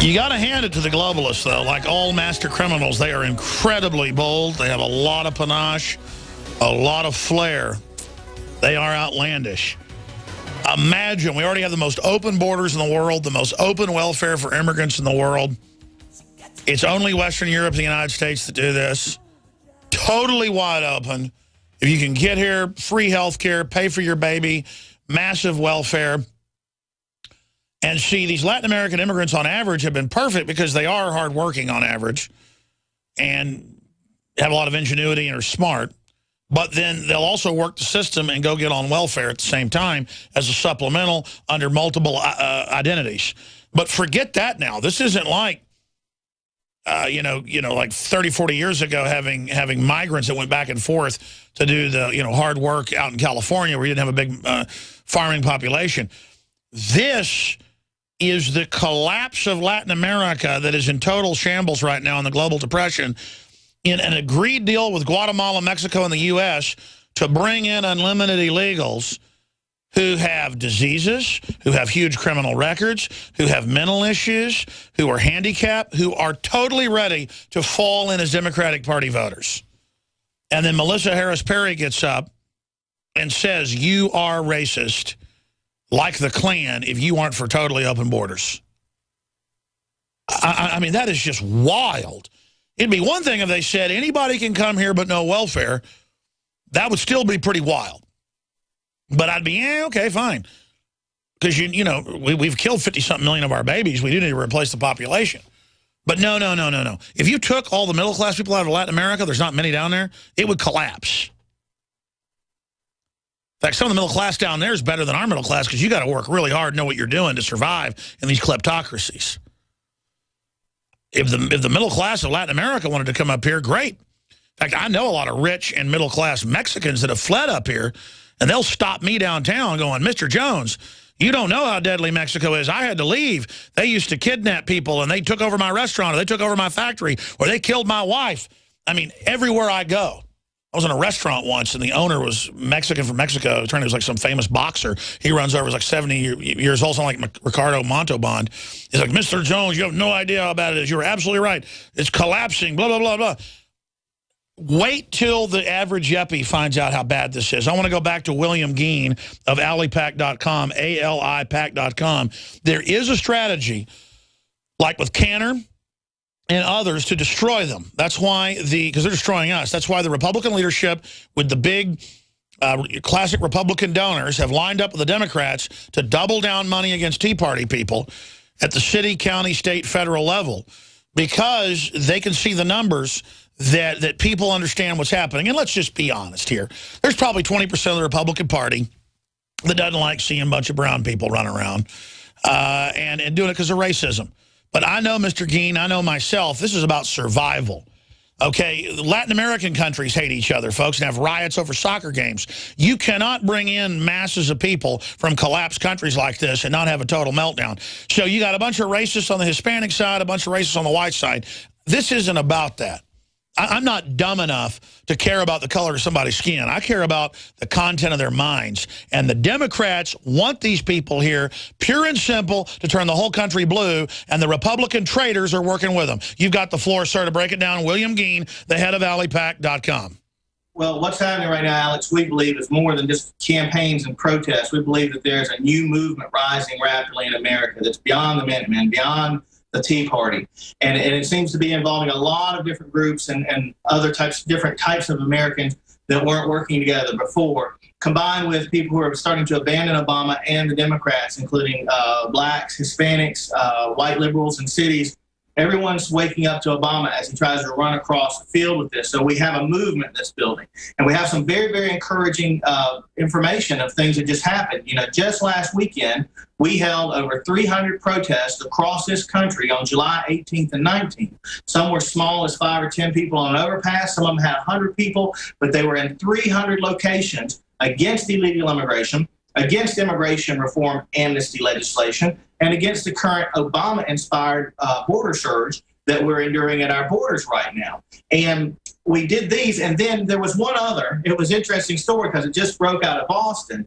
You got to hand it to the globalists, though. Like all master criminals, they are incredibly bold. They have a lot of panache, a lot of flair. They are outlandish. Imagine, we already have the most open borders in the world, the most open welfare for immigrants in the world. It's only Western Europe and the United States that do this. Totally wide open. If you can get here, free health care, pay for your baby, massive welfare. And see, these Latin American immigrants on average have been perfect because they are hardworking on average and have a lot of ingenuity and are smart. But then they'll also work the system and go get on welfare at the same time as a supplemental under multiple identities. But forget that now. This isn't like, like 30, 40 years ago having migrants that went back and forth to do the, hard work out in California where you didn't have a big farming population. This is the collapse of Latin America that is in total shambles right now in the global depression, in an agreed deal with Guatemala, Mexico, and the U.S. to bring in unlimited illegals who have diseases, who have huge criminal records, who have mental issues, who are handicapped, who are totally ready to fall in as Democratic Party voters. And then Melissa Harris Perry gets up and says, you are racist, like the Klan, if you aren't for totally open borders. I mean, that is just wild. It'd be one thing if they said anybody can come here but no welfare. That would still be pretty wild. But I'd be, okay, fine. Because, we've killed 50-something million of our babies. We do need to replace the population. But no. If you took all the middle-class people out of Latin America, there's not many down there, it would collapse. In fact, some of the middle class down there is better than our middle class because you got to work really hard, know what you're doing to survive in these kleptocracies. If the middle class of Latin America wanted to come up here, great. In fact, I know a lot of rich and middle class Mexicans that have fled up here, and they'll stop me downtown going, Mr. Jones, you don't know how deadly Mexico is. I had to leave. They used to kidnap people, and they took over my restaurant, or they took over my factory, or they killed my wife. I mean, everywhere I go. I was in a restaurant once, and the owner was Mexican from Mexico. It turned out he was like some famous boxer. He runs over, he's like 70 years old, something like Ricardo Montalban. He's like, Mr. Jones, you have no idea how bad it is. You were absolutely right. It's collapsing, blah, blah, blah, blah. Wait till the average yuppie finds out how bad this is. I want to go back to William Geen of alipac.com, alipac.com. There is a strategy, like with Canner and others, to destroy them. That's why because they're destroying us. That's why the Republican leadership with the big classic Republican donors have lined up with the Democrats to double down money against Tea Party people at the city, county, state, federal level, because they can see the numbers that people understand what's happening. And let's just be honest here. There's probably 20% of the Republican Party that doesn't like seeing a bunch of brown people run around and doing it because of racism. But I know, Mr. Geen, I know myself, this is about survival. Okay, Latin American countries hate each other, folks, and have riots over soccer games. You cannot bring in masses of people from collapsed countries like this and not have a total meltdown. So you got a bunch of racists on the Hispanic side, a bunch of racists on the white side. This isn't about that. I'm not dumb enough to care about the color of somebody's skin. I care about the content of their minds. And the Democrats want these people here, pure and simple, to turn the whole country blue, and the Republican traitors are working with them. You've got the floor, sir, to break it down. William Geen, the head of alipac.com. Well, what's happening right now, Alex, we believe is more than just campaigns and protests. We believe that there's a new movement rising rapidly in America that's beyond the Minutemen, beyond the Tea Party. And it seems to be involving a lot of different groups and other different types of Americans that weren't working together before, combined with people who are starting to abandon Obama and the Democrats, including blacks, Hispanics, white liberals in cities. Everyone's waking up to Obama as he tries to run across the field with this. So we have a movement that's building. And we have some very, very encouraging information of things that just happened. Just last weekend, we held over 300 protests across this country on July 18th and 19th. Some were small as 5 or 10 people on an overpass. Some of them had 100 people, but they were in 300 locations against illegal immigration, against immigration reform amnesty legislation, and against the current Obama-inspired border surge that we're enduring at our borders right now. And we did these, and then there was one other. It was an interesting story because it just broke out of Boston.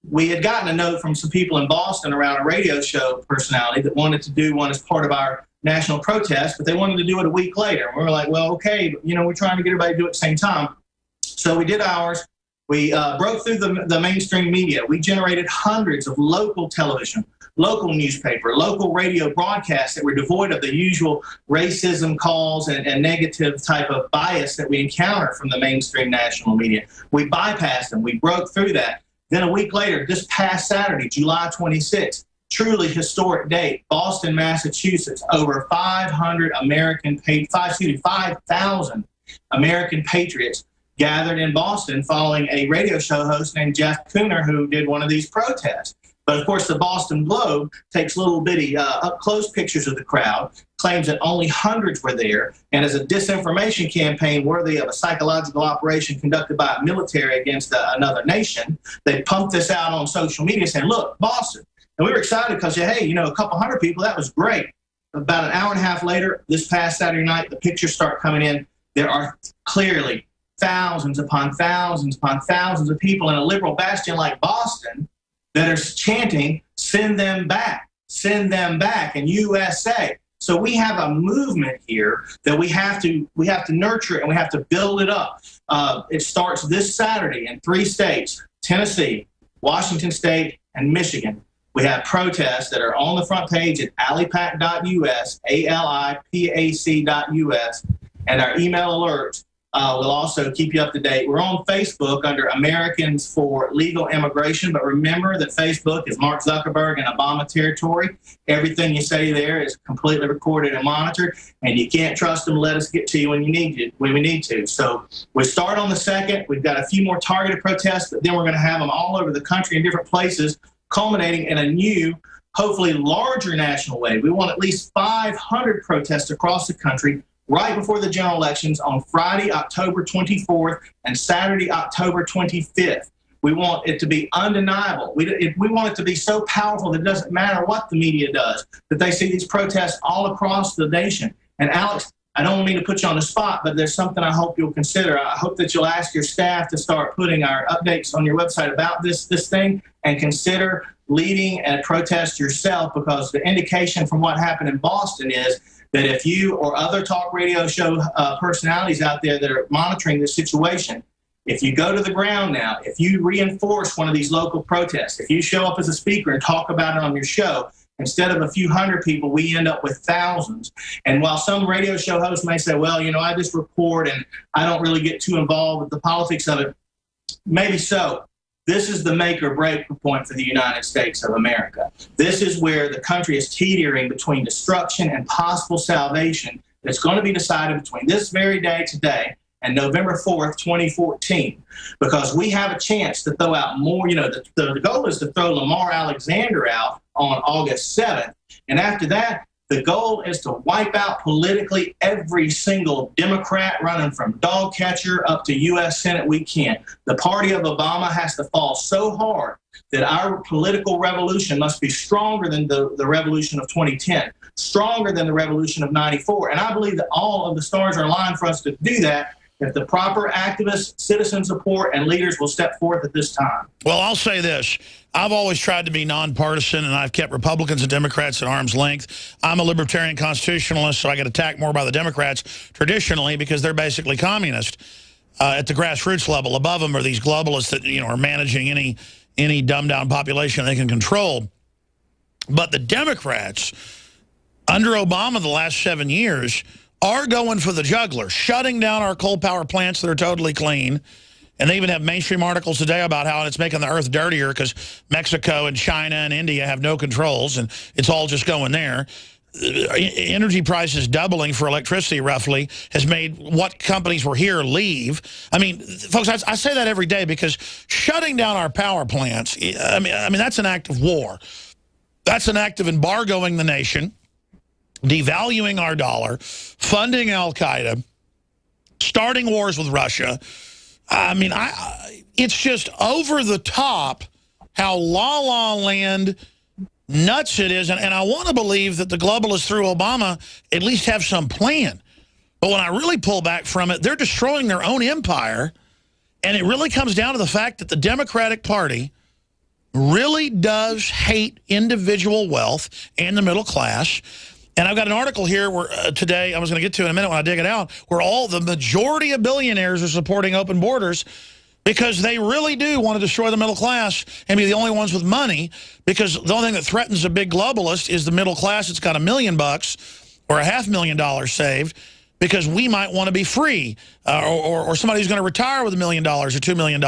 we had gotten a note from some people in Boston around a radio show personality that wanted to do one as part of our national protest, but they wanted to do it a week later. And we were like, well, okay, but, you know, we're trying to get everybody to do it at the same time. So we did ours. We broke through the mainstream media. We generated hundreds of local television, local newspaper, local radio broadcasts that were devoid of the usual racism calls and negative type of bias that we encounter from the mainstream national media. We bypassed them. We broke through that. Then a week later, this past Saturday, July 26th, truly historic date, Boston, Massachusetts, over 5,000 American patriots gathered in Boston following a radio show host named Jeff Cooner, who did one of these protests. But of course, the Boston Globe takes little bitty up-close pictures of the crowd, claims that only hundreds were there, and as a disinformation campaign worthy of a psychological operation conducted by a military against another nation, they pumped this out on social media saying, look, Boston. And we were excited because, hey, you know, a couple hundred people, that was great. About an hour and a half later, this past Saturday night, the pictures start coming in. There are clearly thousands upon thousands upon thousands of people in a liberal bastion like Boston that are chanting, send them back, and USA. So we have a movement here that we have to nurture and we have to build it up. It starts this Saturday in 3 states, Tennessee, Washington State, and Michigan. We have protests that are on the front page at alipac.us, alipac.us, and our email alerts will also keep you up to date. We're on Facebook under Americans for Legal Immigration, but remember that Facebook is Mark Zuckerberg and Obama territory. Everything you say there is completely recorded and monitored, and you can't trust them to let us get to you when we need to. So we start on the 2nd. We've got a few more targeted protests, but then we're going to have them all over the country in different places, culminating in a new, hopefully larger national wave. We want at least 500 protests across the country right before the general elections on Friday, October 24th, and Saturday, October 25th. We want it to be undeniable. We want it to be so powerful that it doesn't matter what the media does, that they see these protests all across the nation. And Alex, I don't mean to put you on the spot, but there's something I hope you'll consider. I hope that you'll ask your staff to start putting our updates on your website about this thing, and consider leading a protest yourself, because the indication from what happened in Boston is that if you or other talk radio show personalities out there that are monitoring this situation, if you go to the ground now, if you reinforce one of these local protests, if you show up as a speaker and talk about it on your show, instead of a few hundred people, we end up with thousands. And while some radio show hosts may say, well, you know, I just report and I don't really get too involved with the politics of it, maybe so. This is the make or break point for the United States of America. This is where the country is teetering between destruction and possible salvation. It's going to be decided between this very day today and November 4th, 2014, because we have a chance to throw out more. You know, the goal is to throw Lamar Alexander out on August 7th. And after that, the goal is to wipe out politically every single Democrat running from dog catcher up to U.S. Senate we can. The party of Obama has to fall so hard that our political revolution must be stronger than the revolution of 2010, stronger than the revolution of 94. And I believe that all of the stars are aligned for us to do that if the proper activists, citizen support, and leaders will step forth at this time. Well, I'll say this. I've always tried to be nonpartisan, and I've kept Republicans and Democrats at arm's length. I'm a libertarian constitutionalist, so I get attacked more by the Democrats traditionally because they're basically communist at the grassroots level. Above them are these globalists that, you know, are managing any dumbed-down population they can control. But the Democrats, under Obama the last 7 years, are going for the juggler, shutting down our coal power plants that are totally clean. And they even have mainstream articles today about how it's making the earth dirtier because Mexico and China and India have no controls, and it's all just going there. Energy prices doubling for electricity, roughly, has made what companies were here leave. I mean, folks, I say that every day because shutting down our power plants, I mean, that's an act of war. That's an act of embargoing the nation, devaluing our dollar, funding Al-Qaeda, starting wars with Russia. I mean, it's just over the top how la-la land nuts it is. And I want to believe that the globalists through Obama at least have some plan. But when I really pull back from it, they're destroying their own empire. And it really comes down to the fact that the Democratic Party really does hate individual wealth and the middle class. And I've got an article here where today, I was going to get to in a minute when I dig it out, where the majority of billionaires are supporting open borders because they really do want to destroy the middle class and be the only ones with money, because the only thing that threatens a big globalist is the middle class that's got $1 million or $500,000 saved, because we might want to be free, or somebody who's going to retire with $1 million or $2 million.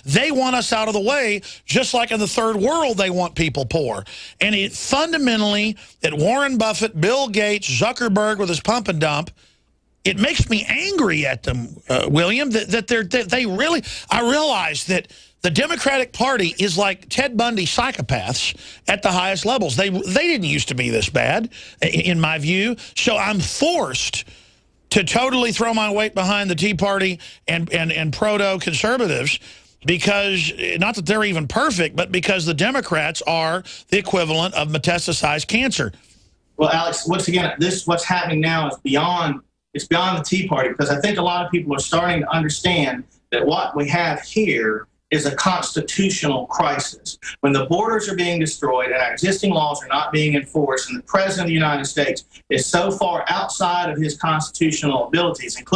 They want us out of the way, just like in the third world they want people poor. And it fundamentally, that Warren Buffett, Bill Gates, Zuckerberg with his pump and dump, it makes me angry at them, William, that they really, I realize that the Democratic Party is like Ted Bundy psychopaths at the highest levels. They didn't used to be this bad, in my view. So I'm forced to totally throw my weight behind the Tea Party and proto-conservatives, because, not that they're even perfect, but because the Democrats are the equivalent of metastasized cancer. Well, Alex, once again, what's happening now is beyond the Tea Party, because I think a lot of people are starting to understand that what we have here is a constitutional crisis. When the borders are being destroyed and our existing laws are not being enforced, and the President of the United States is so far outside of his constitutional abilities, including